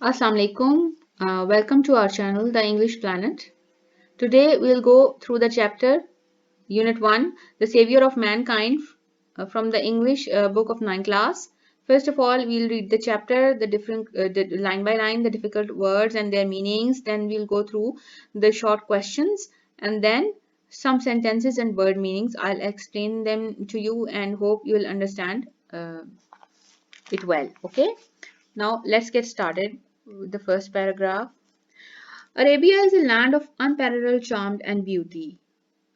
Assalamu alaikum. Welcome to our channel, The English Planet. Today we'll go through the chapter Unit 1, The Savior of Mankind, from the English book of 9th class. First of all, we'll read the chapter, the line by line, the difficult words and their meanings. Then we'll go through the short questions and then some sentences and word meanings. I'll explain them to you and hope you'll understand it well. Okay? Now let's get started with the first paragraph. Arabia is a land of unparalleled charm and beauty.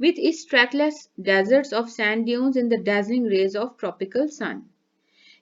With its trackless deserts of sand dunes in the dazzling rays of tropical sun.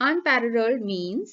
Unparalleled means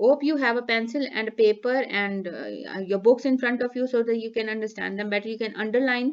Hope you have a pencil and a paper and your books in front of you so that you can understand them better. You can underline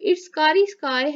Its starry sky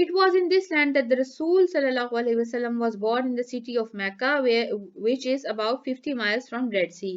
It was in this land that the Rasul sallallahu alaihi wasallam was born in the city of Mecca, which is about 50 miles from Red Sea.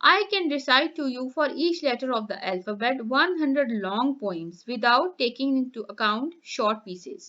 I can recite to you for each letter of the alphabet 100 long poems without taking into account short pieces.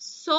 100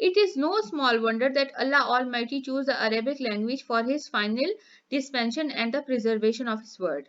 It is no small wonder that Allah Almighty chose the Arabic language for His final dispensation and the preservation of His word.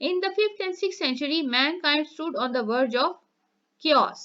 In the 5th and 6th century, mankind stood on the verge of chaos.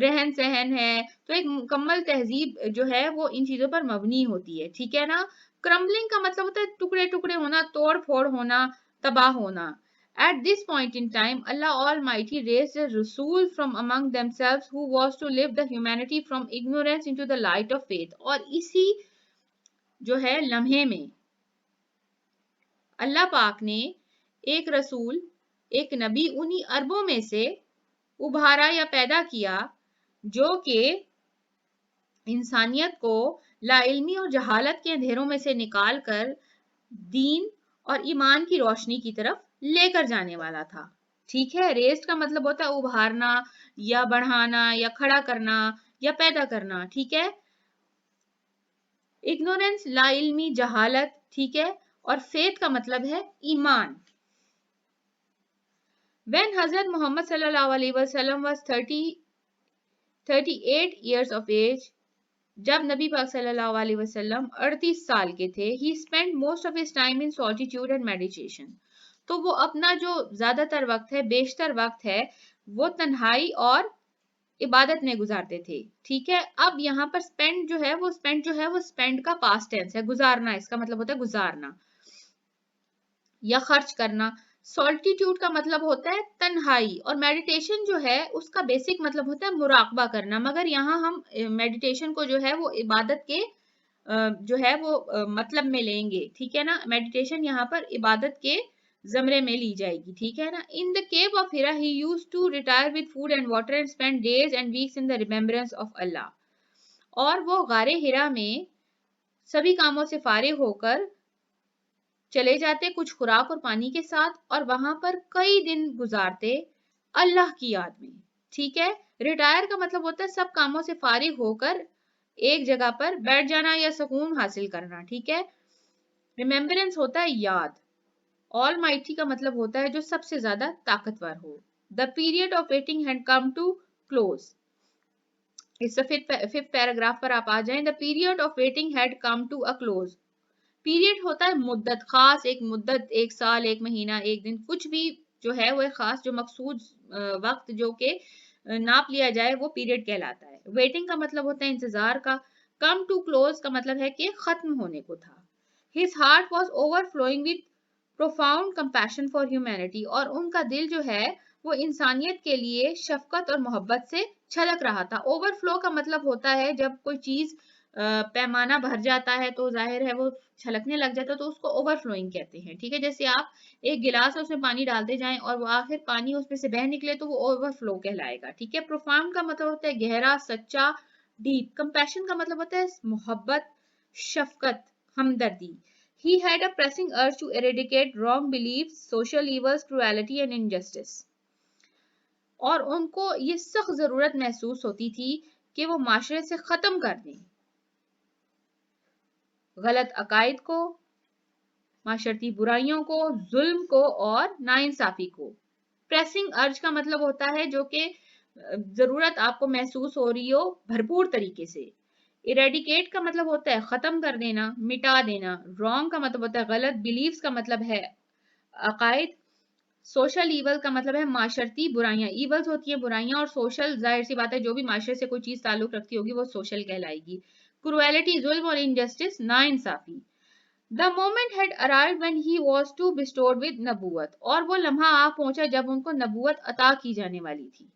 رہن سہن ہے. تو ایک مکمل تہذیب جو ہے وہ ان چیزوں پر مبنی ہوتی ہے. ٹھیک ہے نا. کرمبلنگ کا مطلب ہوتا ہے ٹکڑے ٹکڑے ہونا, توڑ پھوڑ ہونا, تباہ ہونا. At this point in time, Allah Almighty raised a Rasul from among themselves who was to lift the humanity from ignorance into the light of faith. اور اسی جو ہے لمحے میں اللہ پاک نے ایک رسول, ایک نبی انہی اربوں میں سے ابھارا یا پیدا کیا جو کہ انسانیت کو لا علمی اور جہالت کے اندھیروں میں سے نکال کر دین اور ایمان کی روشنی کی طرف لے کر جانے والا تھا. ٹھیک ہے. ریسٹ کا مطلب ہوتا ہے ابھارنا یا بڑھانا یا کھڑا کرنا یا پیدا کرنا. ٹھیک ہے. اگنورینس لا علمی, جہالت. ٹھیک ہے. اور فیتھ کا مطلب ہے ایمان. When Hazrat Muhammad sallallahu alaihi wasallam was 38 years of age, جب نبی پاک صلی اللہ علیہ وسلم 38 سال کے تھے, he spent most of his time in solitude and meditation. تو وہ اپنا جو زیادہ تر وقت ہے, بیشتر وقت ہے, وہ تنہائی اور عبادت میں گزارتے تھے. ٹھیک ہے. اب یہاں پر spend جو ہے وہ spend کا past tense ہے, گزارنا. اس کا مطلب ہوتا ہے گزارنا یا خرچ کرنا. سالٹیٹیوڈ کا مطلب ہوتا ہے تنہائی, اور میڈیٹیشن جو ہے اس کا بیسک مطلب ہوتا ہے مراقبہ کرنا, مگر یہاں ہم میڈیٹیشن کو جو ہے وہ عبادت کے جو ہے وہ مطلب میں لیں گے. ٹھیک ہے نا. میڈیٹیشن یہاں پر عبادت کے زمرے میں لی جائے گی. ٹھیک ہے نا. In the cave of Hira he used to retire with food and water and spend days and weeks in the remembrance of Allah. اور وہ غار ہرا میں سبھی کاموں سے فارغ ہو کر چلے جاتے کچھ خوراک اور پانی کے ساتھ, اور وہاں پر کئی دن گزارتے اللہ کی یاد میں. ٹھیک ہے. ریٹائر کا مطلب ہوتا ہے سب کاموں سے فارغ ہو کر ایک جگہ پر بیٹھ جانا یا سکون حاصل کرنا. ٹھیک ہے. ریممبرنس ہوتا ہے یاد. آل مائٹی کا مطلب ہوتا ہے جو سب سے زیادہ طاقتور ہو. The period of waiting had come to close. اس ففتھ پیراگراف پر آپ آ جائیں. The period of waiting had come to a close. Period ہوتا ہے مدت, خاص ایک مدت, ایک سال, ایک مہینہ, ایک دن, کچھ بھی جو ہے وہ خاص جو مخصوص وقت جو کہ ناپ لیا جائے وہ پیریڈ کہلاتا ہے. ویٹنگ کا مطلب ہوتا ہے انتظار کا. کم ٹو کلوز کا مطلب ہے کہ ختم ہونے کو تھا. His heart was overflowing with profound compassion for humanity. اور ان کا دل جو ہے وہ انسانیت کے لیے شفقت اور محبت سے چھلک رہا تھا. اوور فلو کا مطلب ہوتا ہے جب کوئی چیز پیمانہ بھر جاتا ہے تو ظاہر ہے وہ چھلکنے لگ جاتا ہے, تو اس کو اوور فلوئنگ کہتے ہیں. ٹھیک ہے. جیسے آپ ایک گلاس ہے اس میں پانی ڈالتے جائیں اور وہ آخر پانی اس میں سے بہ نکلے تو وہ اوور فلو کہلائے گا. ٹھیک ہے. پروفاؤنڈ کا مطلب ہوتا ہے گہرا, سچا, ڈیپ. کمپیشن کا مطلب ہوتا ہے محبت, شفقت, ہمدردی. He had a pressing urge to eradicate wrong beliefs, social evils, cruelty and injustice. اور ان کو یہ سخت ضرورت محسوس ہوتی تھی کہ وہ معاشرے سے ختم کر دیں غلط عقائد کو, معاشرتی برائیوں کو, ظلم کو اور ناانصافی کو. پریسنگ ارج کا مطلب ہوتا ہے جو کہ ضرورت آپ کو محسوس ہو رہی ہو بھرپور طریقے سے. ایریڈیکیٹ کا مطلب ہوتا ہے ختم کر دینا, مٹا دینا. رانگ کا مطلب ہوتا ہے غلط. بلیفز کا مطلب ہے عقائد. سوشل ایول کا مطلب ہے معاشرتی برائیاں. ایولز ہوتی ہیں برائیاں, اور سوشل ظاہر سی بات ہے جو بھی معاشرے سے کوئی چیز تعلق رکھتی ہوگی وہ سوشل کہلائے گی. کرویلٹی ظلم اور انجسٹس ناانصافی. The moment had arrived when he was to be bestowed with نبوت. اور وہ لمحہ آ پہنچا جب ان کو نبوت عطا کی جانے والی تھی.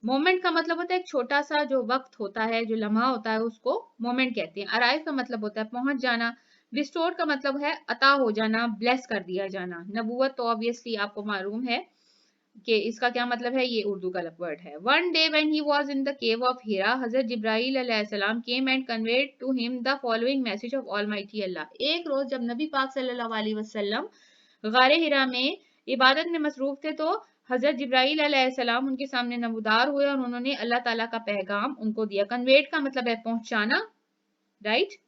مومنٹ کا مطلب ہوتا ہے ایک چھوٹا سا جو وقت ہوتا ہے, جو لمحہ ہوتا ہے, اس کو مومنٹ کہتے ہیں. ارائیو کا مطلب ہوتا ہے پہنچ جانا. بسٹورڈ کا مطلب ہے عطا ہو جانا, بلیس کر دیا جانا. نبوت تو obviously آپ کو معلوم ہے کہ اس کا کیا مطلب ہے, یہ اردو کا ورڈ ہے. One day when he was in the cave of Hira, Hazrat Jibrail علیہ السلام came and conveyed to him the following message of Almighty Allah. ایک روز جب نبی پاک صلی اللہ علیہ وسلم غار ہرا میں عبادت میں مصروف تھے تو حضرت جبرائیل علیہ السلام ان کے سامنے نمودار ہوئے اور انہوں نے اللہ تعالیٰ کا پیغام ان کو دیا. کنویٹ کا مطلب ہے پہنچانا, رائٹ.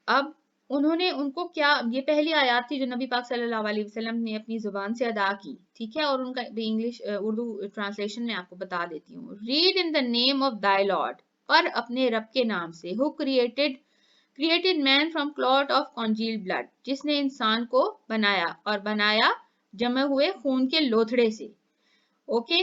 اب انہوں نے ان کو کیا, یہ پہلی آیات تھی جو نبی پاک صلی اللہ علیہ وسلم نے اپنی زبان سے ادا کی. ٹھیک ہے. اور ان کا بھی انگلش اردو ٹرانسلیشن میں آپ کو بتا دیتی ہوں. Read in the name of thy Lord, پر اپنے رب کے نام سے. who created man from clot of congealed blood, جس نے انسان کو بنایا, اور بنایا جمع ہوئے خون کے لوتھڑے سے. اوکے.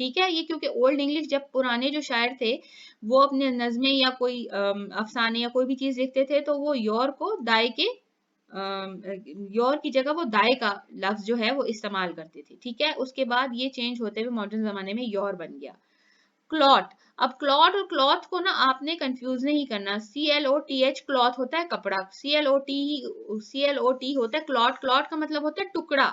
ٹھیک ہے. یہ کیونکہ اولڈ انگلش جب پرانے جو شاعر تھے وہ اپنے نظمیں یا کوئی افسانے یا کوئی بھی چیز لکھتے تھے تو وہ یور کو دائے کے یور کی جگہ وہ دائے کا لفظ جو ہے وہ استعمال کرتے تھے, ٹھیک ہے. اس کے بعد یہ چینج ہوتے ہوئے ماڈرن زمانے میں یور بن گیا. کلوٹ, اب کلوٹ اور کلوتھ کو نا آپ نے کنفیوز نہیں کرنا. CLOTH کلوتھ ہوتا ہے کپڑا, CLOT ہوتا ہے کلوٹ. کلوٹ کا مطلب ہوتا ہے ٹکڑا,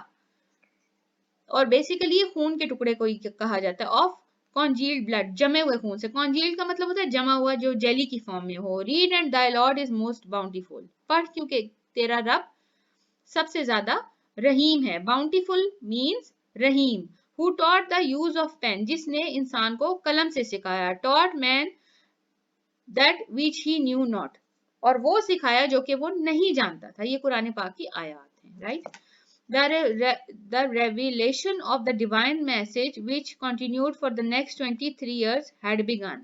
اور بیسیکلی یہ خون کے ٹکڑے کو کہا جاتا ہے. آف congealed blood, جمے ہوئے خون سے. congealed کا مطلب ہوتا ہے جمع ہوا, جو جیلی کی فارم میں ہو. read and thy lord is most bountiful, پڑھ کیونکہ تیرا رب سب سے زیادہ رحیم ہے. bountiful means Rahim. who taught the use of pen, جس نے انسان کو قلم سے سکھایا. taught man that which he knew not, اور وہ سکھایا جو کہ وہ نہیں جانتا تھا. یہ قرآن پاک کی آیات ہیں, right. The revelation of the divine message which continued for the next 23 years had begun,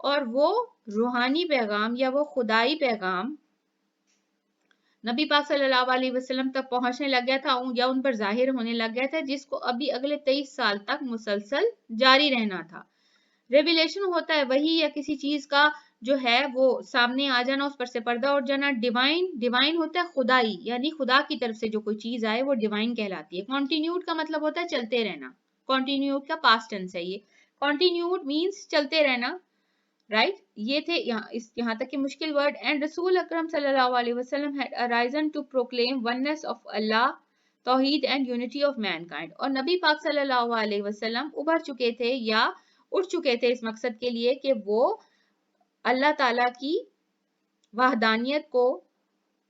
اور وہ روحانی پیغام یا وہ خدائی پیغام نبی پاک صلی اللہ علیہ وسلم تک پہنچنے لگ گیا تھا یا ان پر ظاہر ہونے لگ گیا تھا, جس کو ابھی اگلے 23 سال تک مسلسل جاری رہنا تھا. ریویلیشن ہوتا ہے وہی یا کسی چیز کا جو ہے وہ سامنے آ جانا, اس پر سے پردہ اٹھ جانا. ڈیوائن ہوتا ہے خدائی, یعنی خدا کی طرف سے جو کوئی چیز آئے وہ ڈیوائن کہلاتی ہے. کنٹینیوڈ کا مطلب ہوتا ہے چلتے رہنا. کنٹینیوڈ کا پاسٹ ٹینس ہے یہ. کنٹینیوڈ مینس چلتے رہنا, رائٹ. یہ تھے یہاں تک کہ مشکل ورڈ. اینڈ رسول اکرم صلی اللہ علیہ وسلم had arisen to proclaim oneness of Allah, توحید and unity of mankind, اور نبی پاک صلی اللہ علیہ وسلم ابھر چکے تھے یا اٹھ چکے تھے اس مقصد کے لیے کہ وہ اللہ تعالی کی وحدانیت کو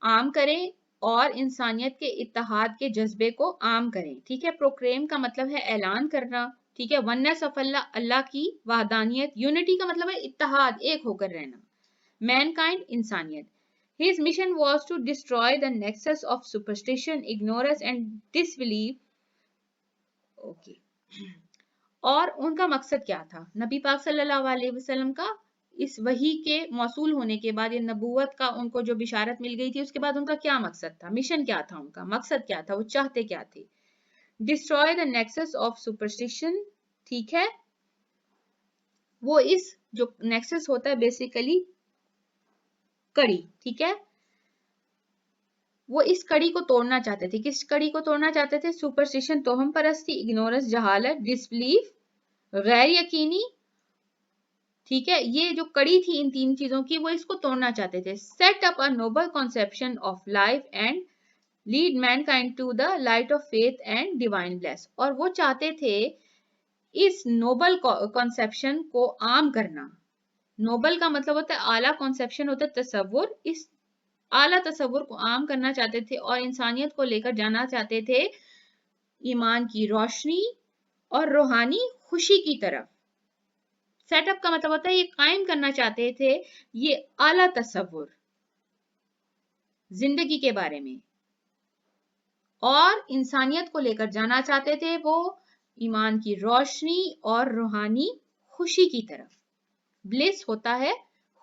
عام کریں اور انسانیت کے اتحاد کے جذبے کو عام کریں, ٹھیک ہے. پروکلیم کا مطلب ہے اعلان کرنا, ٹھیک ہے. ونس آف اللہ, اللہ کی وحدانیت. یونٹی کا مطلب ہے اتحاد, ایک ہو کر رہنا. مین کائنڈ, انسانیت. His mission was to destroy the nexus of superstition, ignorance and disbelief. Okay. اور ان کا مقصد کیا تھا نبی پاک صلی اللہ علیہ وسلم کا اس وحی کے موصول ہونے کے بعد, یہ نبوت کا ان کو جو بشارت مل گئی تھی اس کے بعد ان کا کیا مقصد تھا, مشن کیا تھا, ان کا مقصد کیا تھا, وہ چاہتے کیا تھے. Destroy the nexus of superstition, ٹھیک ہے. وہ اس جو نیکسس ہوتا ہے بیسیکلی کڑی, ٹھیک ہے, وہ اس کڑی کو توڑنا چاہتے تھے. کس کڑی کو توڑنا چاہتے تھے؟ سپرسٹیشن توہم پرستی, اگنورنس جہالت, ڈسبلیف غیر یقینی, ٹھیک ہے. یہ جو کڑی تھی ان تین چیزوں کی وہ اس کو توڑنا چاہتے تھے. Set up a noble conception of life and lead mankind to the light of faith and divine bliss, اور وہ چاہتے تھے اس نوبل کنسپشن کو عام کرنا. نوبل کا مطلب ہوتا ہے اعلیٰ, کنسپشن ہوتا ہے تصور. اس اعلیٰ تصور کو عام کرنا چاہتے تھے اور انسانیت کو لے کر جانا چاہتے تھے ایمان کی روشنی اور روحانی خوشی کی طرف. سیٹ اپ کا مطلب ہوتا ہے یہ قائم کرنا چاہتے تھے یہ اعلیٰ تصور زندگی کے بارے میں, اور انسانیت کو لے کر جانا چاہتے تھے وہ ایمان کی روشنی اور روحانی خوشی کی طرف. بلیس ہوتا ہے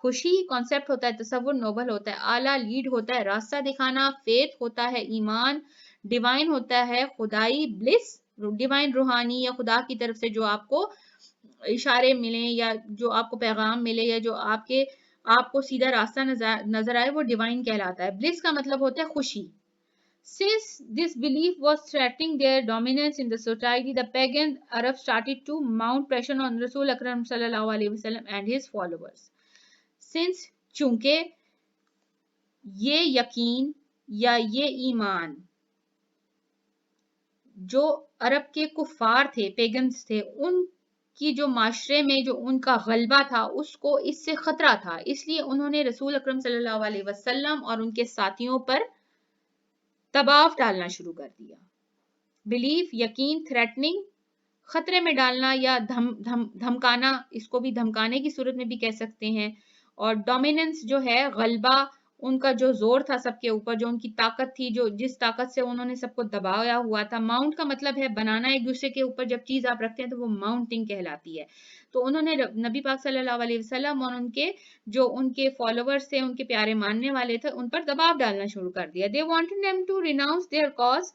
خوشی, کانسیپٹ ہوتا ہے تصور, نوبل ہوتا ہے اعلیٰ, لیڈ ہوتا ہے راستہ دکھانا, فیتھ ہوتا ہے ایمان, ڈیوائن ہوتا ہے خدائی, بلیس ڈیوائن روحانی یا خدا کی طرف سے جو آپ کو اشارے ملیں یا جو آپ کو پیغام ملے یا جو آپ کو سیدھا راستہ نظر آئے وہ ڈیوائن کہلاتا ہے. بلیس کا مطلب ہوتا ہے خوشی. Since this belief was threatening their dominance in the society, the pagan Arabs started to mount pressure on Rasul Akram sallallahu alaihi wasallam and his followers. Since چونکہ یہ یقین یا یہ ایمان جو عرب کے کفار تھے, پیگنز تھے, ان کی جو معاشرے میں جو ان کا غلبہ تھا اس کو اس سے خطرہ تھا, اس لیے انہوں نے رسول اکرم صلی اللہ علیہ وسلم اور ان کے ساتھیوں پر دباؤ ڈالنا شروع کر دیا. بلیف یقین, تھریٹننگ خطرے میں ڈالنا یا دھمکانا, اس کو بھی دھمکانے کی صورت میں بھی کہہ سکتے ہیں. اور ڈومیننس جو ہے غلبہ, ان کا جو زور تھا سب کے اوپر, جو ان کی طاقت تھی, جو جس طاقت سے انہوں نے سب کو دبایا ہوا تھا. ماؤنٹ کا مطلب ہے بنانا ایک دوسرے کے اوپر, جب چیز آپ رکھتے ہیں تو وہ ماؤنٹنگ کہلاتی ہے. تو انہوں نے نبی پاک صلی اللہ علیہ وسلم اور ان کے فالوورز تھے, ان کے پیارے ماننے والے تھے, ان پر دباؤ ڈالنا شروع کر دیا. They wanted them to renounce their cause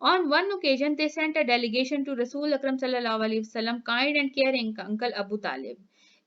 On one occasion, they sent a delegation to Rasul Akram sallallahu alaihi wasallam, kind and caring uncle Abu Talib.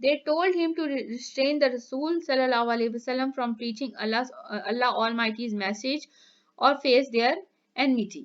They told him to restrain the Rasul sallallahu alaihi wasallam from preaching Allah Almighty's message or face their enmity.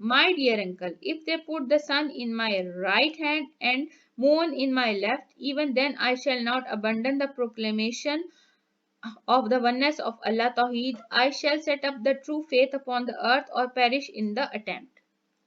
My dear uncle, if they put the sun in my right hand and moon in my left, even then I shall not abandon the proclamation of the oneness of Allah Tawheed. I shall set up the true faith upon the earth or perish in the attempt.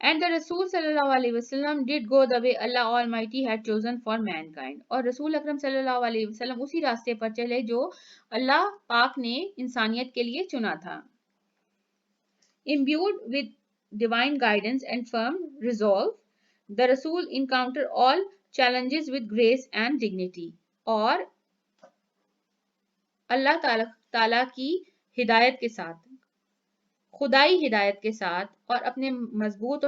And the Rasul sallallahu alaihi wasallam did go the way Allah Almighty had chosen for mankind. اور رسول اکرم صلی اللہ علیہ وسلم اسی راستے پر چلے جو اللہ پاک نے انسانیت کے لیے چنا تھا. Imbued with divine guidance and firm resolve, the Rasul encountered all challenges with grace and dignity. اور اللہ تعالیٰ کی ہدایت کے ساتھ، خدائی ہدایت کے ساتھ اور اپنے مضبوط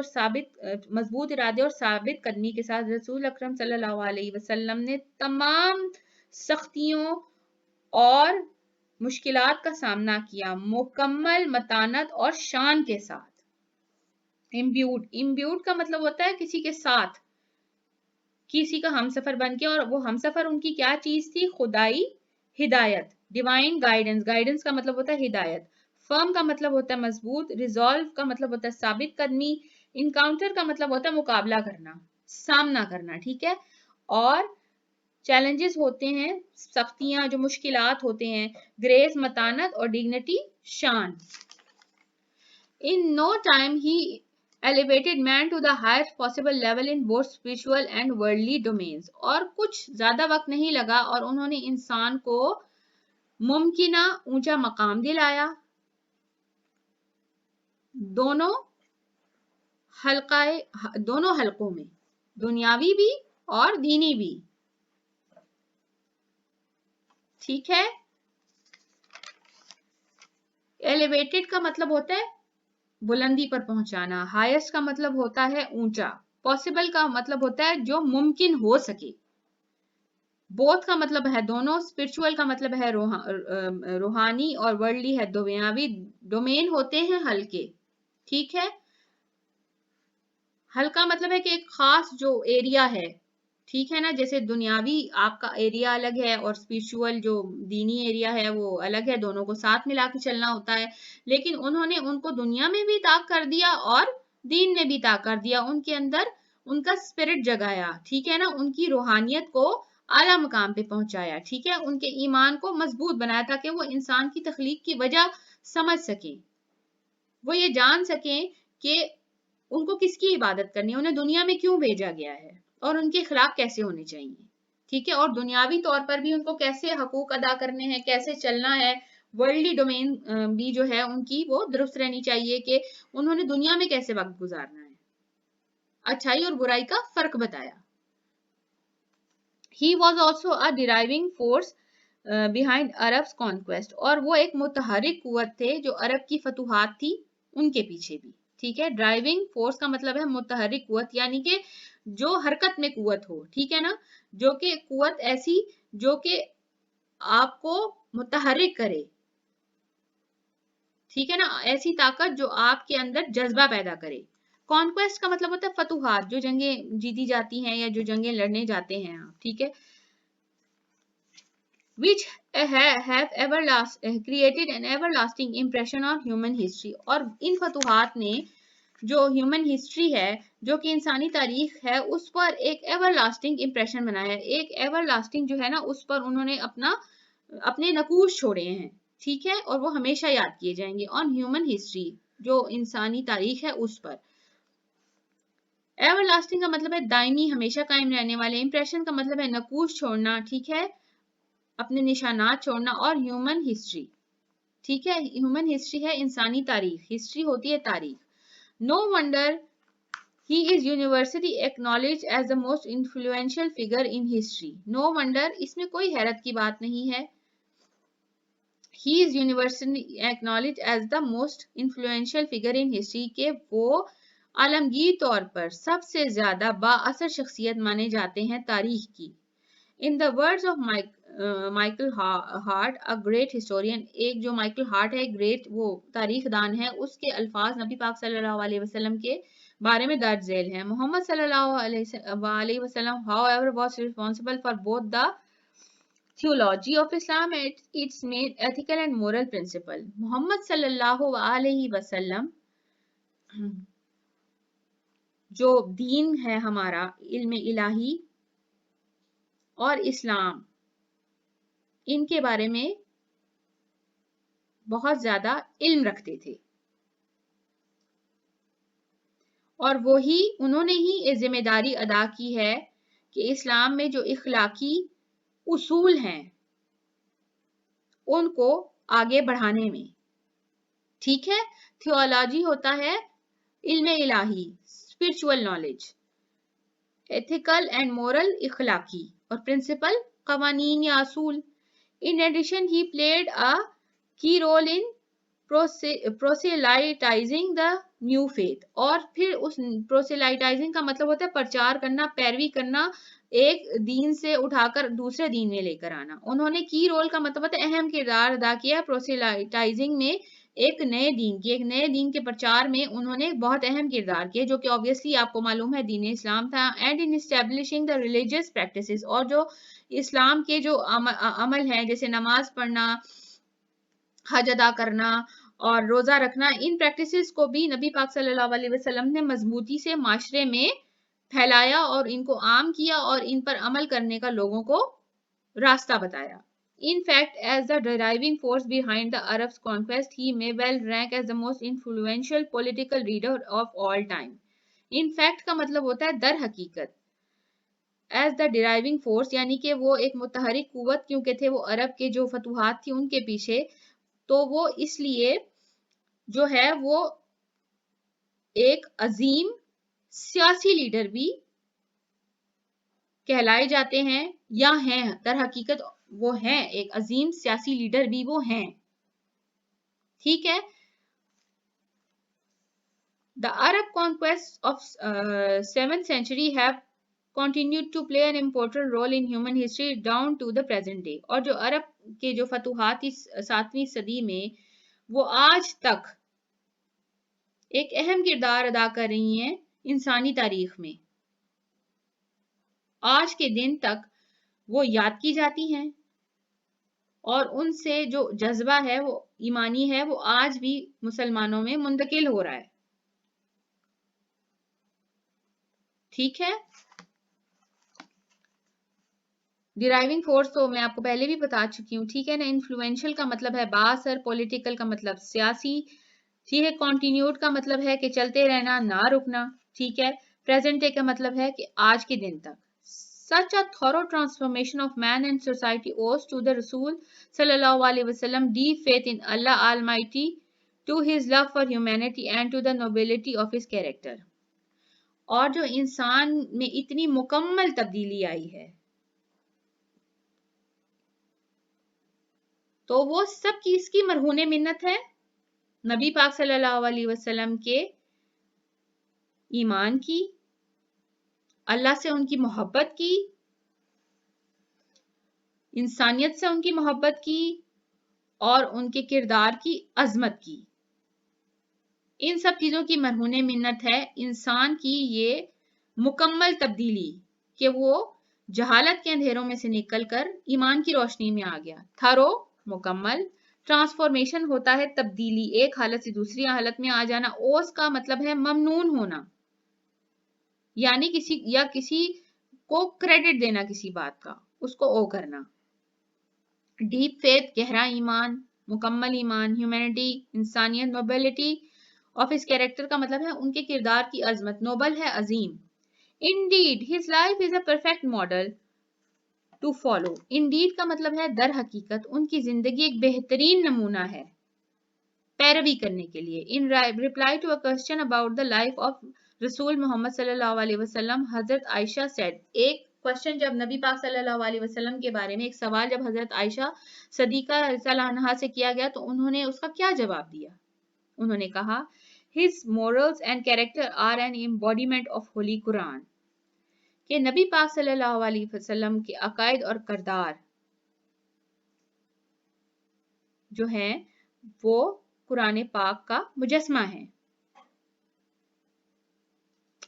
ارادے اور ثابت قدمی کے ساتھ رسول اکرم صلی اللہ علیہ وسلم نے تمام سختیوں اور مشکلات کا سامنا کیا مکمل متانت اور شان کے ساتھ. امبیوڈ کا مطلب ہوتا ہے کسی کے ساتھ، کسی کا ہمسفر بن کے، اور وہ ہمسفر ان کی کیا چیز تھی؟ خدائی ہدایت. ڈیوائن گائیڈنس کا مطلب ہوتا ہے ہدایت. فرم کا مطلب ہوتا ہے مضبوط. ریزالو کا مطلب ہوتا ہے ثابت قدمی. انکاؤنٹر کا مطلب ہوتا ہے مقابلہ کرنا، سامنا کرنا. ٹھیک ہے. اور چیلنجز ہوتے ہیں سختیاں، جو مشکلات ہوتے ہیں، گریس متانت، اور ڈگنیٹی شان. In no time he elevated man to the highest possible level in both spiritual and worldly domains. اور کچھ زیادہ وقت نہیں لگا اور انہوں نے انسان کو ممکنہ اونچا مقام دلایا دونوں حلقوں میں، دنیاوی بھی اور دینی بھی. ٹھیک ہے. ایلیویٹڈ کا مطلب ہوتا ہے بلندی پر پہنچانا. ہائیسٹ کا مطلب ہوتا ہے اونچا. پاسبل کا مطلب ہوتا ہے جو ممکن ہو سکے. بوتھ کا مطلب ہے دونوں. اسپرچول کا مطلب ہے روحانی، اور ورلڈلی ہے دنیاوی. ڈومین ہوتے ہیں حلقے. ٹھیک ہے. حلقہ مطلب ہے کہ ایک خاص جو ایریا ہے. ٹھیک ہے نا. جیسے دنیاوی آپ کا ایریا الگ ہے اور اسپرچول جو دینی ایریا ہے وہ الگ ہے. دونوں کو ساتھ ملا کے چلنا ہوتا ہے. لیکن انہوں نے ان کو دنیا میں بھی طاق کر دیا اور دین میں بھی طاق کر دیا. ان کے اندر ان کا اسپرٹ جگایا. ٹھیک ہے نا. ان کی روحانیت کو اعلیٰ مقام پہ پہنچایا. ٹھیک ہے. ان کے ایمان کو مضبوط بنایا تاکہ وہ انسان کی تخلیق کی وجہ سمجھ سکیں. وہ یہ جان سکیں کہ ان کو کس کی عبادت کرنی ہے، انہیں دنیا میں کیوں بھیجا گیا ہے، اور ان کے اخلاق کیسے ہونے چاہیے. ٹھیک ہے. اور دنیاوی طور پر بھی ان کو کیسے حقوق ادا کرنے ہیں، کیسے چلنا ہے. ورلڈلی ڈومین بھی جو ہے ان کی وہ درست رہنی چاہیے کہ انہوں نے دنیا میں کیسے وقت گزارنا ہے. اچھائی اور برائی کا فرق بتایا. He was also a driving force behind Arab's conquest. اور وہ ایک متحرک قوت تھے جو عرب کی فتوحات تھی ان کے پیچھے بھی. ٹھیک ہے. ڈرائیونگ فورس کا مطلب ہے متحرک قوت، یعنی کہ جو حرکت میں قوت ہو. ٹھیک ہے نا. جو کہ قوت ایسی جو کہ آپ کو متحرک کرے. ٹھیک ہے نا. ایسی طاقت جو آپ کے اندر جذبہ پیدا کرے. کانکویسٹ کا مطلب ہوتا ہے فتوحات، جو جنگیں جیتی جاتی ہیں یا جو جنگیں لڑنے جاتے ہیں آپ. ٹھیک ہے. which have created an everlasting impression on human history. اور ان فتوحات نے جو ہیومن ہسٹری ہے، جو کہ انسانی تاریخ ہے، اس پر ایک ایور لاسٹنگ امپریشن بنایا ہے. ایک ایور لاسٹنگ جو ہے نا، اس پر انہوں نے اپنے نقوش چھوڑے ہیں. ٹھیک ہے. اور وہ ہمیشہ یاد کیے جائیں گے. آن ہیومن ہسٹری، جو انسانی تاریخ ہے اس پر. ایور لاسٹنگ کا مطلب ہے دائمی، ہمیشہ قائم رہنے والے. امپریشن کا مطلب ہے نقوش چھوڑنا. ٹھیک ہے. اپنے نشانات چھوڑنا. اور ہیومن ہسٹری. ٹھیک ہے. ہیومن ہسٹری ہے انسانی تاریخ. ہسٹری ہوتی ہے تاریخ. No wonder he is universally acknowledged as the most influential figure in history. No wonder، اس میں کوئی حیرت کی بات نہیں ہے. He is universally acknowledged as the most influential figure in history کہ وہ عالمگیر طور پر سب سے زیادہ با اثر شخصیت مانے جاتے ہیں تاریخ کی. In the words of Michael Hart, a great historian، ایک جو مائیکل ہارٹ ہے، گریٹ وہ تاریخ دان ہے، اس کے الفاظ نبی پاک صلی اللہ علیہ وسلم کے بارے میں درج ذیل ہیں. محمد صلی اللہ علیہ وسلم however was responsible for both the theology of Islam and its main ethical and moral principle. محمد صلی اللہ علیہ وسلم جو دین ہے ہمارا، علم الہی اور اسلام، ان کے بارے میں بہت زیادہ علم رکھتے تھے. اور وہی انہوں نے ہی یہ ذمہ داری ادا کی ہے کہ اسلام میں جو اخلاقی اصول ہیں ان کو آگے بڑھانے میں. ٹھیک ہے. تھیولوجی ہوتا ہے علم الہی، spiritual knowledge. Ethical and moral اخلاقی، اور پرنسپل قوانین یا اصول. In addition, he played a key role in proselytizing the new faith. اور پھر اس proselytizing کا مطلب ہوتا ہے پرچار کرنا، پیروی کرنا، ایک دین سے اٹھا کر دوسرے دین میں لے کر آنا. انہوں نے کی رول کا مطلب ہوتا ہے اہم کردار ادا کیا proselytizing میں، ایک نئے دین کے پرچار میں انہوں نے بہت اہم کردار کیا، جو کہ obviously آپ کو معلوم ہے دین اسلام تھا. And in establishing the religious practices، اور جو اسلام کے جو عمل ہیں جیسے نماز پڑھنا، حج ادا کرنا اور روزہ رکھنا، ان پریکٹسز کو بھی نبی پاک صلی اللہ علیہ وسلم نے مضبوطی سے معاشرے میں پھیلایا اور ان کو عام کیا اور ان پر عمل کرنے کا لوگوں کو راستہ بتایا. In fact, as the driving force behind the Arabs' conquest, he may well rank as the most influential political leader of all time. In fact کا مطلب ہوتا ہے در حقیقت. As the driving force یعنی کہ وہ ایک متحرک قوت کیونکہ تھے وہ عرب کے جو فتوحات تھی ان کے پیچھے، تو وہ اس لیے جو ہے وہ ایک عظیم سیاسی لیڈر بھی کہلائے جاتے ہیں یا ہیں. در حقیقت وہ ہیں ایک عظیم سیاسی لیڈر بھی وہ ہیں. ٹھیک ہے. The Arab conquests of 7th century have continued to play an important role in human history down to the present day. اور جو عرب کے جو فتوحات اس 7ویں صدی میں وہ آج تک ایک اہم کردار ادا کر رہی ہیں انسانی تاریخ میں. آج کے دن تک وہ یاد کی جاتی ہیں اور ان سے جو جذبہ ہے وہ ایمانی ہے وہ آج بھی مسلمانوں میں منتقل ہو رہا ہے. ٹھیک ہے. ڈرائیونگ فورس تو میں آپ کو پہلے بھی بتا چکی ہوں. ٹھیک ہے نا. انفلوئنشل کا مطلب ہے بااثر، پولیٹیکل کا مطلب سیاسی. ٹھیک ہے. کنٹینیوڈ کا مطلب ہے کہ چلتے رہنا، نہ رکنا. ٹھیک ہے. پریزنٹ ڈے کا مطلب ہے کہ آج کے دن تک. Such a thorough transformation of man and society owes to the Rasul sallallahu alaihi wasallam deep faith in Allah Almighty, to his love for humanity and to the nobility of his character. اور جو انسان میں اتنی مکمل تبدیلی آئی ہے تو وہ سب کس کی مرہون منت ہے؟ نبی پاک صلی اللہ علیہ وسلم کے ایمان کی، اللہ سے ان کی محبت کی، انسانیت سے ان کی محبت کی اور ان کے کردار کی عظمت کی. ان سب چیزوں کی مرہون منت ہے انسان کی یہ مکمل تبدیلی کہ وہ جہالت کے اندھیروں میں سے نکل کر ایمان کی روشنی میں آ گیا. تھرو مکمل، ٹرانسفارمیشن ہوتا ہے تبدیلی، ایک حالت سے دوسری حالت میں آ جانا. اوس کا مطلب ہے ممنون ہونا، یعنی کسی کو کریڈٹ دینا کسی بات کا، اس کو او کرنا. ڈیپ فیتھ گہرا ایمان، مکمل ایمان. ہیومینٹی انسانیت. نوبلٹی آف ہز کیریکٹر کا مطلب ہے ان کے کردار کی عظمت. نوبل ہے عظیم. Indeed his life is a perfect model to follow. Indeed کا مطلب ہے در حقیقت ان کی زندگی ایک بہترین نمونہ ہے پیروی کرنے کے لیے. ان reply to a question about the life of رسول محمد صلی اللہ علیہ وسلم، حضرت عائشہ said. ایک کوشچن جب نبی پاک صلی اللہ علیہ وسلم کے بارے میں، ایک سوال جب حضرت عائشہ صدیقہ رضی اللہ عنہا سے کیا گیا تو انہوں نے اس کا کیا جواب دیا؟ انہوں نے کہا his morals and character are an embodiment of holy Quran. کہ نبی پاک صلی اللہ علیہ وسلم کے عقائد اور کردار جو ہیں وہ قرآن پاک کا مجسمہ ہے.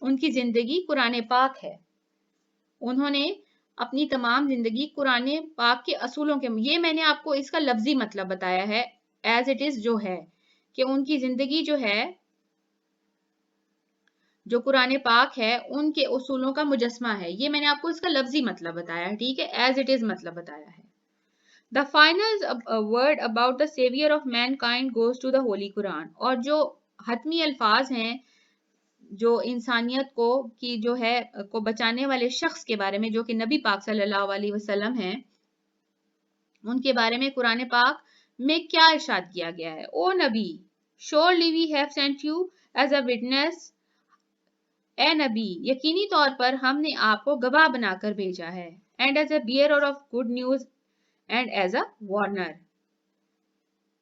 ان کی زندگی قرآن پاک ہے. انہوں نے اپنی تمام زندگی قرآن پاک کے اصولوں کے، یہ میں نے آپ کو اس کا لفظی مطلب بتایا ہے ایز اٹ از جو ہے، کہ ان کی زندگی جو ہے جو قرآن پاک ہے ان کے اصولوں کا مجسمہ ہے. یہ میں نے آپ کو اس کا لفظی مطلب بتایا ہے. ٹھیک ہے. ایز اٹ از مطلب بتایا ہے. The final word about the savior of mankind goes to the Holy Quran. اور جو حتمی الفاظ ہیں جو انسانیت کو کی جو ہے کو بچانے والے شخص کے بارے میں جو کہ نبی پاک صلی اللہ علیہ وسلم ہیں، ان کے بارے میں قرآن پاک میں کیا ارشاد کیا گیا ہے؟ او نبی surely we have sent you as a witness، اے نبی یقینی طور پر ہم نے آپ کو گواہ بنا کر بھیجا ہے، and as a bearer of good news and as a warner،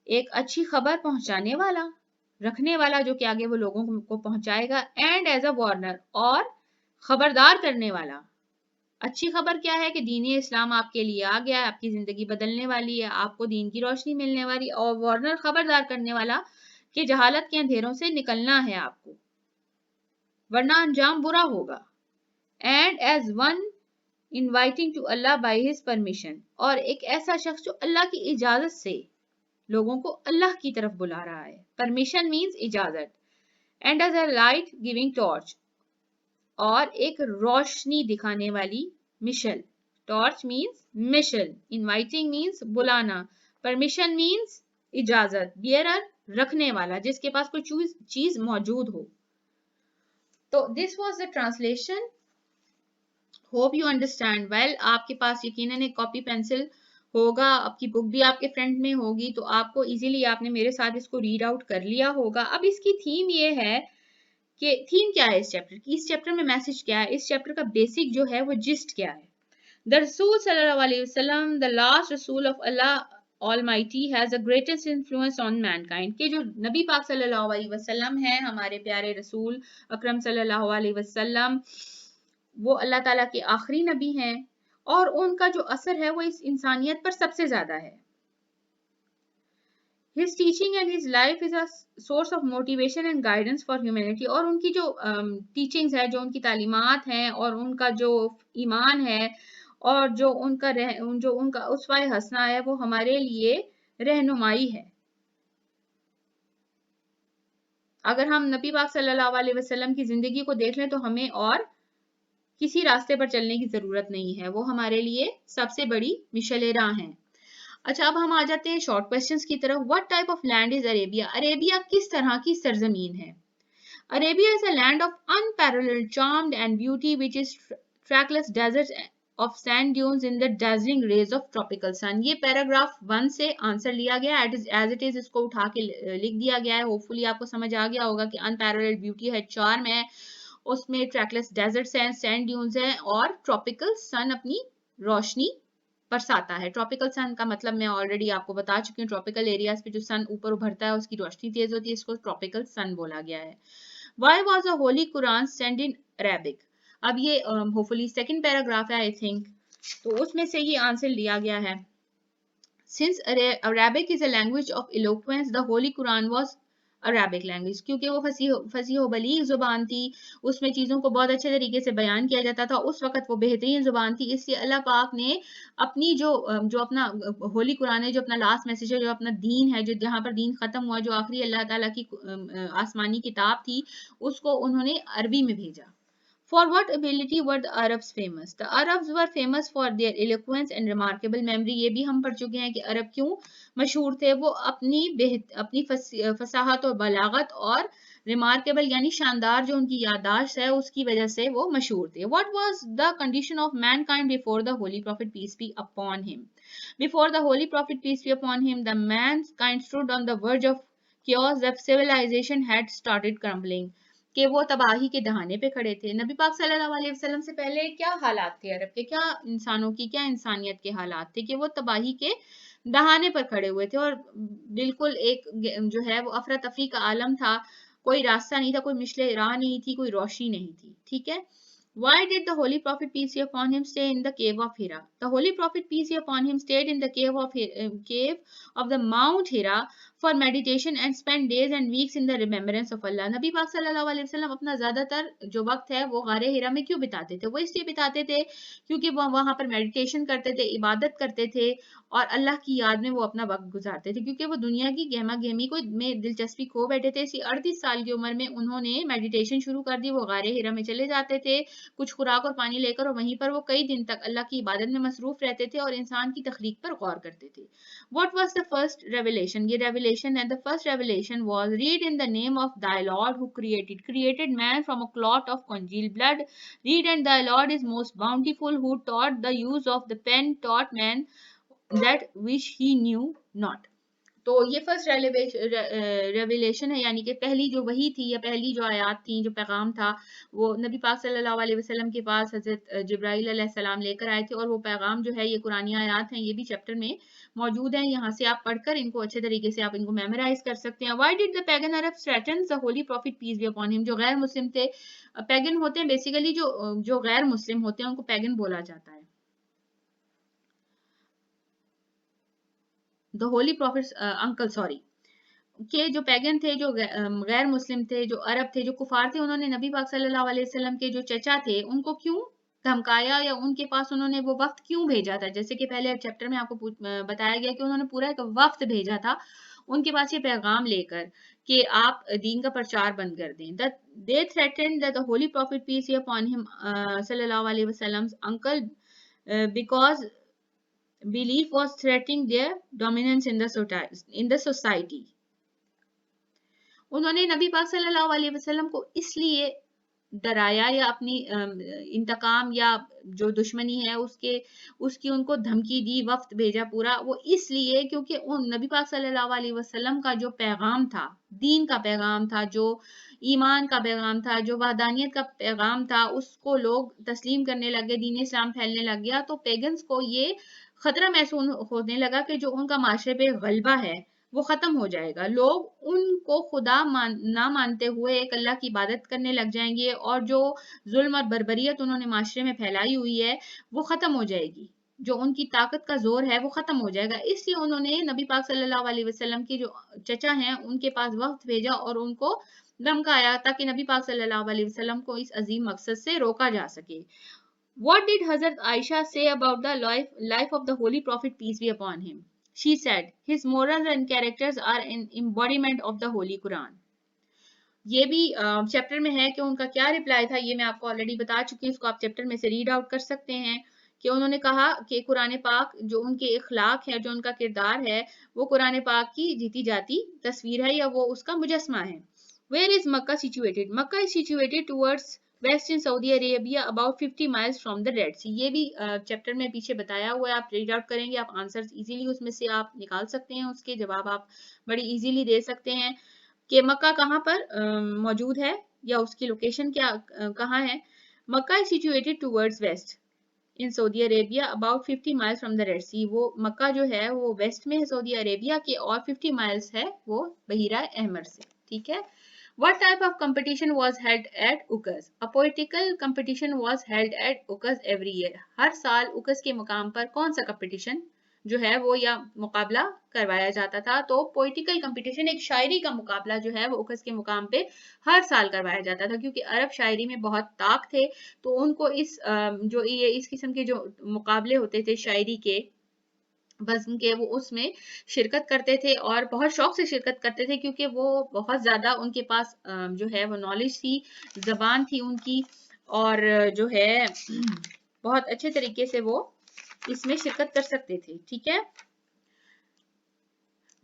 ایک اچھی خبر پہنچانے والا، رکھنے والا جو کہ آگے وہ لوگوں کو پہنچائے گا، اینڈ ایز اے وارنر، اور خبردار کرنے والا۔ اچھی خبر کیا ہے کہ دین اسلام آپ کے لیے آ گیا ہے، آپ کی زندگی بدلنے والی ہے، آپ کو دین کی روشنی ملنے والی، اور وارنر خبردار کرنے والا کہ جہالت کے اندھیروں سے نکلنا ہے آپ کو، ورنہ انجام برا ہوگا۔ And as one inviting to Allah by his permission, اور ایک ایسا شخص جو اللہ کی اجازت سے لوگوں کو اللہ کی طرف بلا رہا ہے۔ پرمیشن مینز اجازت۔ And as a light giving torch, اور ایک روشنی دکھانے والی مشل۔ ٹارچ مینز مشل، انوائٹنگ مینز بلانا، پرمیشن مینز اجازت، بیئرر رکھنے والا، جس کے پاس کوئی چیز موجود ہو۔ تو this was the translation, hope you understand well. آپ کے پاس یقیناً ایک کاپی پینسل ہوگا، آپ کی بک بھی آپ کے فرنٹ میں ہوگی، تو آپ کو ایزیلی آپ نے میرے ساتھ اس کو ریڈ آؤٹ کر لیا ہوگا۔ اب اس کی تھیم یہ ہے کہ تھیم کیا ہے اس چیپٹر کی، اس چیپٹر میں میسج کیا ہے، اس چیپٹر کا بیسک جو ہے وہ جسٹ کیا ہے۔ The رسول صلی اللہ علیہ وسلم، the last رسول of Allah Almighty has the greatest influence on mankind، کہ جو نبی پاک صلی اللہ علیہ وسلم ہیں، ہمارے پیارے رسول اکرم صلی اللہ علیہ وسلم، وہ اللہ تعالیٰ کے آخری نبی ہیں، اور ان کا جو اثر ہے وہ اس انسانیت پر سب سے زیادہ ہے۔ His teaching and his life is a source of motivation and guidance for humanity، اور ان کی جو teachings ہے، جو ان کی تعلیمات ہیں، اور ان کا جو ایمان ہے، اور جو ان کا اسوہ حسنہ ہے، وہ ہمارے لیے رہنمائی ہے۔ اگر ہم نبی پاک صلی اللہ علیہ وسلم کی زندگی کو دیکھ لیں تو ہمیں اور کسی راستے پر چلنے کی ضرورت نہیں ہے، وہ ہمارے لیے سب سے بڑی مشعل راہ ہیں۔ اچھا، اب ہم آ جاتے ہیں شارٹ کوسچنز کی طرف۔ What type of land is Arabia؟ Arabia کس طرح کی سرزمین ہے؟ Arabia is a land of unparalleled charm and beauty which is trackless deserts of sand dunes in the dazzling rays of tropical sun۔ یہ paragraph 1 سے answer لیا گیا ہے، as it is اس کو اٹھا کے لکھ دیا گیا ہے۔ ہوپفلی آپ کو سمجھ آ گیا ہوگا کہ unparalleled beauty ہے، charm ہے، اس میں trackless deserts ہیں، sand dunes ہیں، اور tropical sun اپنی روشنی برساتا ہے۔ ٹراپیکل سن کا مطلب میں آلریڈی آپ کو بتا چکی ہوں، ٹراپیکل ایریاز پہ جو سن اوپر ابھرتا ہے اس کی روشنی تیز ہوتی ہے، اس کو ٹراپیکل سن بولا گیا ہے۔ Why was the Holy Quran sent in Arabic؟ اب یہ ہوپفلی سیکنڈ پیراگراف ہے آئی تھنک، تو اس میں سے یہ آنسر لیا گیا ہے۔ Since Arabic is a language of eloquence، the Holy Quran was Arabic language, کیونکہ وہ فصیح و بلیغ زبان تھی، اس میں چیزوں کو بہت اچھے طریقے سے بیان کیا جاتا تھا، اس وقت وہ بہترین زبان تھی، اس لیے اللہ پاک نے اپنی جو اپنا ہولی قرآن ہے، جو اپنا لاسٹ میسج ہے، جو اپنا دین ہے، جو جہاں پر دین ختم ہوا، جو آخری اللہ تعالیٰ کی آسمانی کتاب تھی، اس کو انہوں نے عربی میں بھیجا۔ For what ability were the Arabs famous؟ The Arabs were famous for their eloquence and remarkable memory۔ یہ بھی ہم پڑھ چکے ہیں کہ عرب کیوں مشہور تھے، وہ اپنی فصاحت اور بلاغت اور remarkable یعنی شاندار جو ان کی یادداشت ہے اس کی وجہ سے وہ مشہور تھے۔ What was the condition of mankind before the Holy Prophet peace be upon him؟ Before the Holy Prophet peace be upon him، the mankind stood on the verge of chaos، the civilization had started crumbling، کہ وہ تباہی کے دہانے پہ کھڑے تھے۔ نبی پاک صلی اللہ علیہ وسلم سے پہلے کیا حالات تھے عرب کے، کیا انسانوں کی، کیا انسانیت کے حالات تھے، کہ وہ تباہی کے دہانے پر کھڑے ہوئے تھے، اور بالکل ایک جو ہے وہ افراتفری کا عالم تھا، کوئی راستہ نہیں تھا، کوئی مشعل راہ نہیں تھی، کوئی روشنی نہیں تھی۔ ٹھیک ہے۔ Why did the Holy Prophet peace be upon him stay in the cave of Hira؟ The Holy Prophet peace be upon him stayed in the cave of the Mount Hira for meditation and spent days and weeks in the remembrance of Allah۔ نبی پاک صلی اللہ علیہ وسلم اپنا زیادہ تر جو وقت ہے وہ غار ہیرا میں کیوں بتاتے تھے؟ وہ اس لیے بتاتے تھے کیونکہ وہ وہاں پر میڈیٹیشن کرتے تھے، عبادت کرتے تھے، اور اللہ کی یاد میں وہ اپنا وقت گزارتے تھے، کیونکہ وہ دنیا کی گہما گہمی کو میں دلچسپی کھو بیٹھے تھے۔ اسی 38 سال کی عمر میں انہوں نے میڈیٹیشن شروع کر دی، وہ غار ہیرا میں چلے جاتے تھے کچھ خوراک اور پانی لے کر، اور وہیں پر وہ کئی دن تک اللہ کی عبادت میں مصروف رہتے تھے اور انسان کی تخلیق پر غور کرتے تھے۔ What was the first revelation؟ یہ revelation, and the first revelation was, read in the name of thy Lord who created man from a clot of congealed blood. Read, and thy Lord is most bountiful, who taught the use of the pen, taught man that which he knew not. تو یہ first revelation ہے، یعنی کہ پہلی جو وحی تھی یا پہلی جو آیات تھیں، جو پیغام تھا، وہ نبی پاک صلی اللہ علیہ وسلم کے پاس حضرت جبرائیل علیہ السلام لے کر آئے تھے، اور وہ پیغام جو ہے یہ قرآنی آیات ہیں، یہ بھی چیپٹر میں موجود ہیں، یہاں سے آپ پڑھ کر ان کو اچھے طریقے سے آپ ان کو میمورائز کر سکتے ہیں. Why did the pagan Arabs threaten the holy prophet peace be upon him؟ جو غیر مسلم تھے، پیگن ہوتے ہیں بیسیکلی جو غیر مسلم ہوتے ہیں ان کو پیگن بولا جاتا ہے. The holy prophet's uncle, sorry, کہ جو پیگن تھے، جو غیر مسلم تھے، جو عرب تھے، جو کفار تھے، انہوں نے نبی پاک صلی اللہ علیہ وسلم کے جو چچا تھے ان کو کیوں دھمکایا، یا ان کے پاس انہوں نے وہ وفد کیوں بھیجا تھا؟ جیسے کہ پہلے چیپٹر میں آپ کو بتایا گیا کہ انہوں نے پورا ایک وفد بھیجا تھا ان کے پاس یہ پیغام لے کر کہ آپ دین کا پرچار بند کر دیں. They threatened that the holy prophet peace be upon him صلی اللہ علیہ وسلم's uncle because belief was threatening their dominance in the society. انہوں نے نبی پاک صلی اللہ علیہ وسلم کو اس لیے ڈرایا یا اپنی انتقام یا جو دشمنی ہے اس کی ان کو دھمکی دی، وفد بھیجا پورا، وہ اس لیے کیونکہ ان نبی پاک صلی اللہ علیہ وسلم کا جو پیغام تھا، دین کا پیغام تھا، جو ایمان کا پیغام تھا، جو وحدانیت کا پیغام تھا، اس کو لوگ تسلیم کرنے لگے، دین اسلام پھیلنے لگ گیا، تو پیگنز کو یہ خطرہ محسوس ہونے لگا کہ جو ان کا معاشرے پہ غلبہ ہے وہ ختم ہو جائے گا، لوگ ان کو خدا نہ مانتے ہوئے ایک اللہ کی عبادت کرنے لگ جائیں گے، اور جو ظلم اور بربریت انہوں نے معاشرے میں پھیلائی ہوئی ہے وہ ختم ہو جائے گی، جو ان کی طاقت کا زور ہے وہ ختم ہو جائے گا. اس لیے انہوں نے نبی پاک صلی اللہ علیہ وسلم کے جو چچا ہیں ان کے پاس وفد بھیجا اور ان کو دھمکایا تاکہ نبی پاک صلی اللہ علیہ وسلم کو اس عظیم مقصد سے روکا جا سکے. What did Hazrat Aisha say about the life of the Holy Prophet, peace be upon him? She said, his morals and characters are an embodiment of the Holy Quran. یہ بھی چیپٹر میں ہے کہ ان کا کیا رپلائی تھا، یہ میں آپ کو آلریڈی بتا چکی ہوں، اس کو آپ چیپٹر میں سے ریڈ آؤٹ کر سکتے ہیں، کہ انہوں نے کہا کہ قرآن پاک جو ان کے اخلاق ہے، جو ان کا کردار ہے، وہ قرآن پاک کی جیتی جاتی تصویر ہے یا وہ اس کا مجسمہ ہے. Where is Makkah situated? Makkah is situated towards west in Saudi Arabia, about 50 miles from the Red Sea. یہ بھی چیپٹر میں پیچھے بتایا ہوا ہے، آپ ریڈ آؤٹ کریں گے، آپ آنسرز ایزیلی اس میں سے آپ نکال سکتے ہیں، اس کے جواب آپ بڑی ایزیلی دے سکتے ہیں کہ مکہ کہاں پر موجود ہے یا اس کی لوکیشن کہاں ہے. مکہ is situated towards west in Saudi Arabia, about 50 miles from the Red Sea. وہ مکہ جو ہے وہ ویسٹ میں ہے سعودی عربیہ کے، اور 50 miles ہے وہ بحیرہ احمر سے. ٹھیک ہے. What type of competition was held at Ukaz? A poetical competition was held at Ukaz every year. ہر سال Ukaz کے مقام پر کون سا competition جو ہے وہ یا مقابلہ کروایا جاتا تھا؟ تو پوئٹیکل کمپٹیشن، ایک شاعری کا مقابلہ جو ہے وہ Ukaz کے مقام پہ ہر سال کروایا جاتا تھا، کیونکہ عرب شاعری میں بہت طاق تھے، تو ان کو اس قسم کے جو مقابلے ہوتے تھے شاعری کے بزم کے، وہ اس میں شرکت کرتے تھے اور بہت شوق سے شرکت کرتے تھے، کیونکہ وہ بہت زیادہ ان کے پاس جو ہے وہ نالج تھی، زبان تھی ان کی، اور جو ہے بہت اچھے طریقے سے وہ اس میں شرکت کر سکتے تھے. ٹھیک ہے.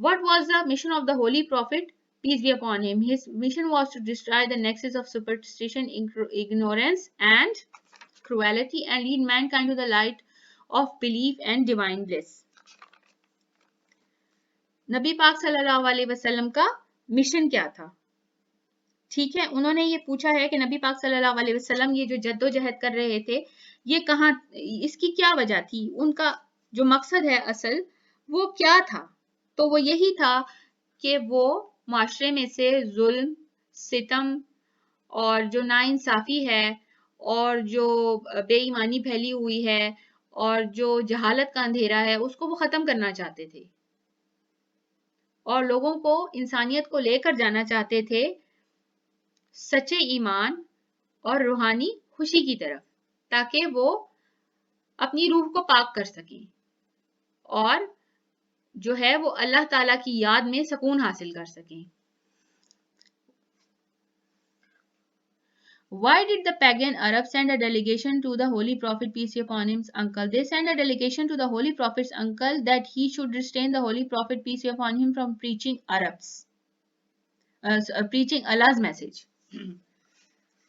What was the mission of the Holy Prophet, peace be upon him? His mission was to destroy the nexus of superstition, ignorance and cruelty, and lead mankind to the light of belief and divine bliss. نبی پاک صلی اللہ علیہ وسلم کا mission کیا تھا؟ ٹھیک ہے، انہوں نے یہ پوچھا ہے کہ نبی پاک صلی اللہ علیہ وسلم یہ جو جد و جہد کر رہے تھے، یہ کہاں، اس کی کیا وجہ تھی، ان کا جو مقصد ہے اصل وہ کیا تھا؟ تو وہ یہی تھا کہ وہ معاشرے میں سے ظلم، ستم اور جو ناانصافی ہے اور جو بے ایمانی پھیلی ہوئی ہے اور جو جہالت کا اندھیرا ہے اس کو وہ ختم کرنا چاہتے تھے، اور لوگوں کو انسانیت کو لے کر جانا چاہتے تھے سچے ایمان اور روحانی خوشی کی طرف، تاکہ وہ اپنی روح کو پاک کر سکیں اور جو ہے وہ اللہ تعالیٰ کی یاد میں سکون حاصل کر سکیں. Why did the pagan Arabs send a delegation to the Holy Prophet, peace be upon him's uncle? They sent a delegation to the Holy Prophet's uncle that he should restrain the Holy Prophet, peace be upon him, from preaching preaching Allah's message.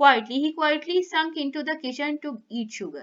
Quietly, he quietly sunk into the kitchen to eat sugar.